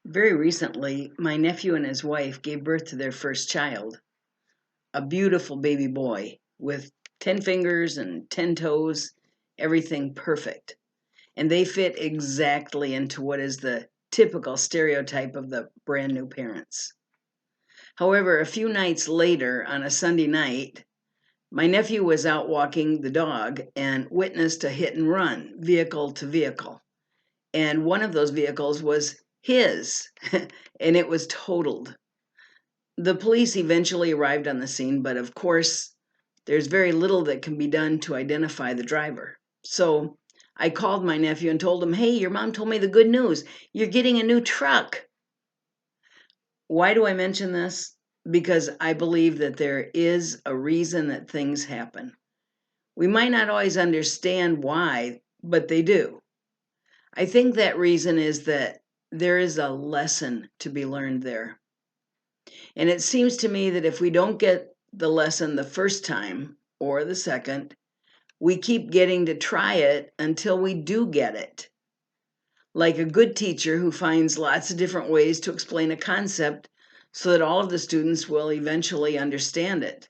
Very recently, my nephew and his wife gave birth to their first child, a beautiful baby boy with 10 fingers and 10 toes, everything perfect. And they fit exactly into what is the typical stereotype of the brand new parents. However, a few nights later, on a Sunday night, my nephew was out walking the dog and witnessed a hit and run, vehicle to vehicle. And one of those vehicles was his, and it was totaled. The police eventually arrived on the scene, but of course, there's very little that can be done to identify the driver. So I called my nephew and told him, "Hey, your mom told me the good news. You're getting a new truck." Why do I mention this? Because I believe that there is a reason that things happen. We might not always understand why, but they do. I think that reason is that there is a lesson to be learned there. And it seems to me that if we don't get the lesson the first time or the second, we keep getting to try it until we do get it. Like a good teacher who finds lots of different ways to explain a concept so that all of the students will eventually understand it.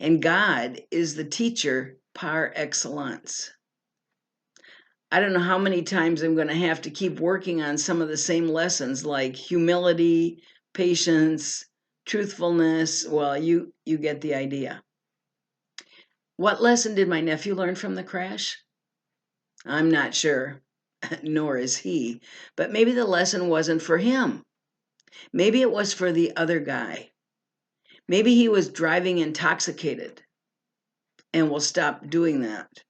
And God is the teacher par excellence. I don't know how many times I'm going to have to keep working on some of the same lessons like humility, patience, truthfulness. Well, you get the idea. What lesson did my nephew learn from the crash? I'm not sure, nor is he. But maybe the lesson wasn't for him. Maybe it was for the other guy. Maybe he was driving intoxicated and will stop doing that.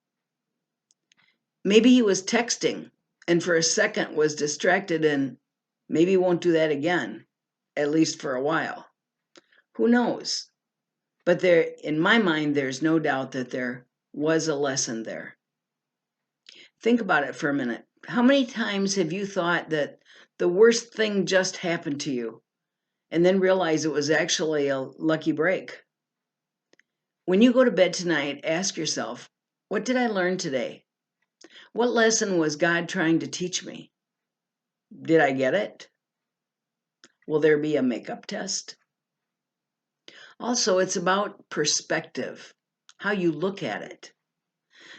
Maybe he was texting and for a second was distracted and maybe won't do that again, at least for a while. Who knows? But there, in my mind, there's no doubt that there was a lesson there. Think about it for a minute. How many times have you thought that the worst thing just happened to you and then realize it was actually a lucky break? When you go to bed tonight, ask yourself, what did I learn today? What lesson was God trying to teach me? Did I get it? Will there be a makeup test? Also, it's about perspective, how you look at it.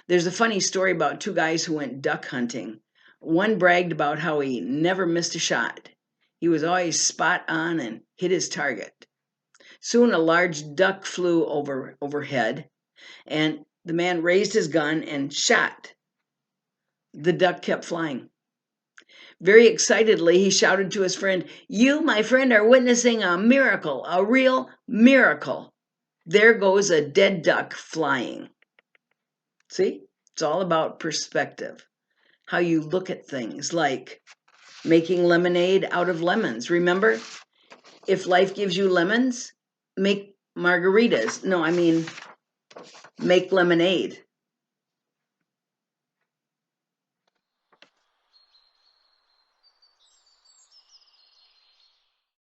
There's a funny story about two guys who went duck hunting. One bragged about how he never missed a shot. He was always spot on and hit his target. Soon a large duck flew overhead, and the man raised his gun and shot. The duck kept flying. Very excitedly, he shouted to his friend, "You, my friend, are witnessing a miracle, a real miracle. There goes a dead duck flying." See, it's all about perspective, how you look at things, like making lemonade out of lemons. Remember, if life gives you lemons, make margaritas. No, I mean, make lemonade.